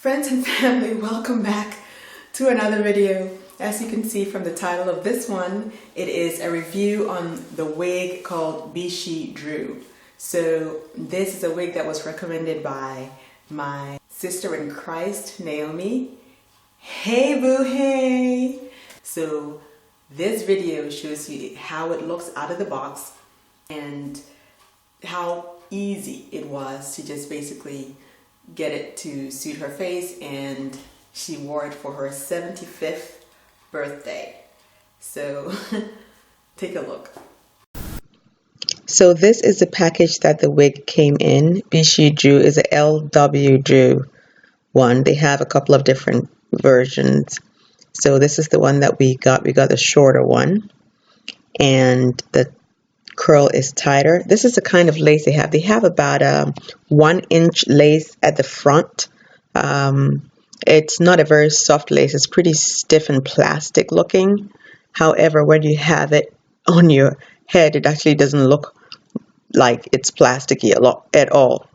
Friends and family, welcome back to another video. As you can see from the title of this one, it is a review on the wig called Be-SheDrew. So this is a wig that was recommended by my sister in Christ, Naomi. Hey boo, hey! So this video shows you how it looks out of the box and how easy it was to just basically get it to suit her face, and she wore it for her 75th birthday. So take a look. So this is the package that the wig came in. Be-SheDrew is a LW Drew one. They have a couple of different versions. So this is the one that we got. We got the shorter one, and the curl is tighter. This is the kind of lace they have. They have about a 1-inch lace at the front. It's not a very soft lace. It's pretty stiff and plastic looking. However, when you have it on your head, it actually doesn't look like it's plasticky at all.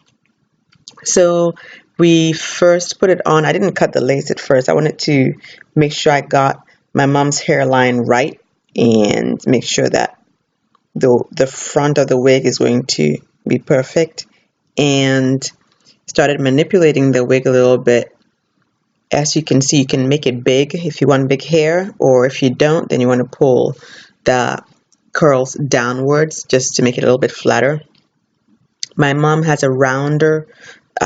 So we first put it on. I didn't cut the lace at first. I wanted to make sure I got my mom's hairline right and make sure that the front of the wig is going to be perfect, and started manipulating the wig a little bit. As you can see, you can make it big if you want big hair, or if you don't, then you want to pull the curls downwards just to make it a little bit flatter. My mom has a rounder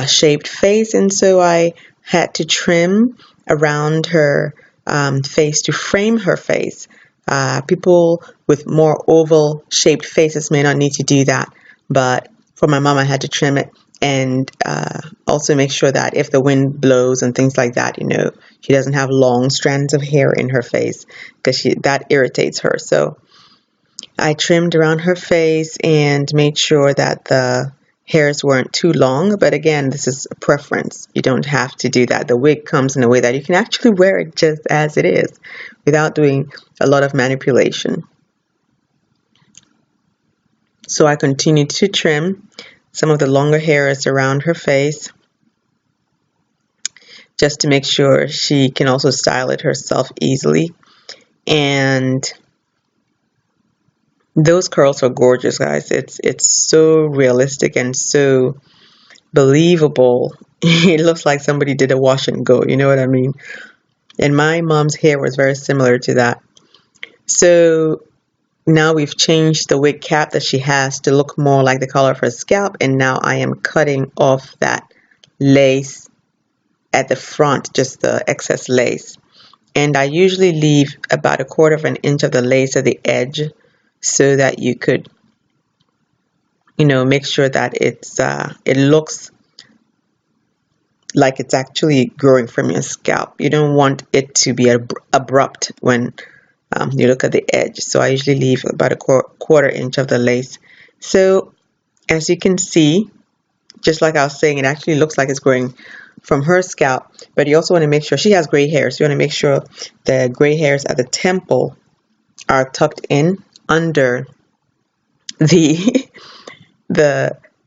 shaped face, and so I had to trim around her face to frame her face. People with more oval shaped faces may not need to do that, but for my mom I had to trim it, and also make sure that if the wind blows and things like that, she doesn't have long strands of hair in her face, because that irritates her. So I trimmed around her face and made sure that the hairs weren't too long, but again, this is a preference. You don't have to do that. The wig comes in a way that you can actually wear it just as it is without doing a lot of manipulation. So I continued to trim some of the longer hairs around her face just to make sure she can also style it herself easily. And those curls are gorgeous, guys. It's so realistic and so believable. It looks like somebody did a wash and go, you know what I mean? And my mom's hair was very similar to that. So now we've changed the wig cap that she has to look more like the color of her scalp, and now I am cutting off that lace at the front, just the excess lace. And I usually leave about 1/4 of an inch of the lace at the edge, so that you could, make sure that it looks like it's actually growing from your scalp. You don't want it to be abrupt when you look at the edge. So I usually leave about 1/4 inch of the lace. So as you can see, just like I was saying, it actually looks like it's growing from her scalp, but you also want to make sure she has gray hairs. So you want to make sure the gray hairs at the temple are tucked in under the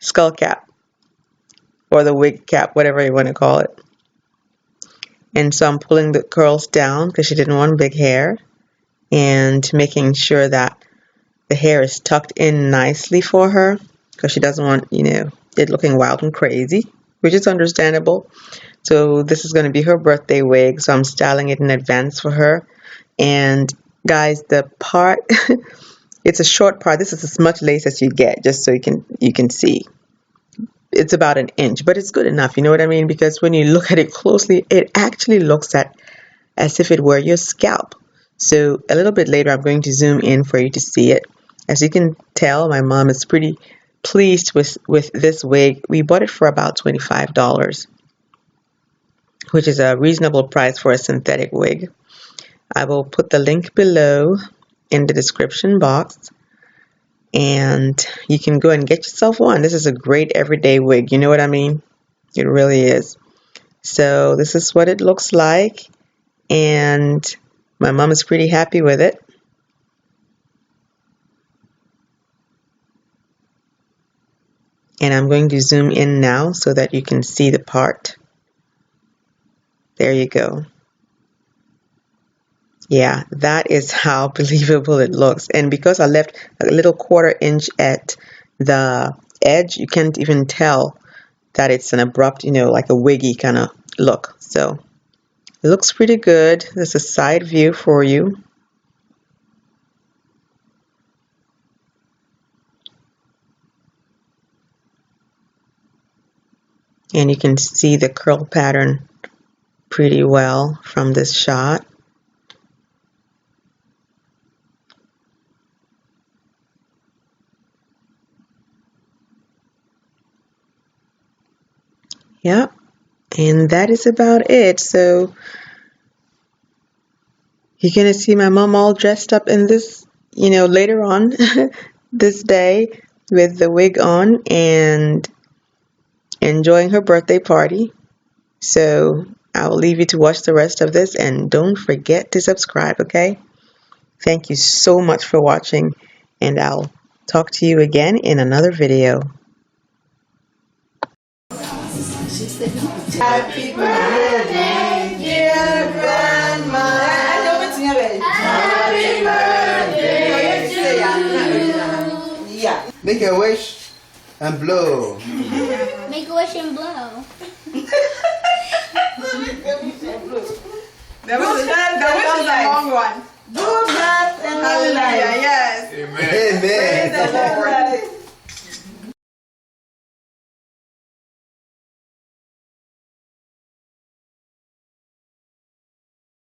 skull cap, or the wig cap, whatever you want to call it. And so I'm pulling the curls down because she didn't want big hair, and making sure that the hair is tucked in nicely for her, because she doesn't want it looking wild and crazy, which is understandable. So this is going to be her birthday wig, so I'm styling it in advance for her. And guys, the part it's a short part. This is as much lace as you get, just so you can see. It's about 1 inch, but it's good enough, you know what I mean? Because when you look at it closely, it actually looks as if it were your scalp. So a little bit later, I'm going to zoom in for you to see it. As you can tell, my mom is pretty pleased with this wig. We bought it for about $25, which is a reasonable price for a synthetic wig. I will put the link below in the description box, and you can go and get yourself one. This is a great everyday wig, you know what I mean? It really is. So this is what it looks like, and my mom is pretty happy with it. And I'm going to zoom in now so that you can see the part. There you go. Yeah, that is how believable it looks. And because I left a little 1/4 inch at the edge, you can't even tell that it's an abrupt, like a wiggy kind of look. So it looks pretty good. There's a side view for you. And you can see the curl pattern pretty well from this shot. Yep, and that is about it. So you're gonna see my mom all dressed up in this, later on this day with the wig on and enjoying her birthday party. So I will leave you to watch the rest of this, and don't forget to subscribe, okay? Thank you so much for watching, and I'll talk to you again in another video. Happy birthday, dear grandma. Happy birthday to you. Yeah. Make a wish and blow. Make a wish and blow. That was a long one. Good luck.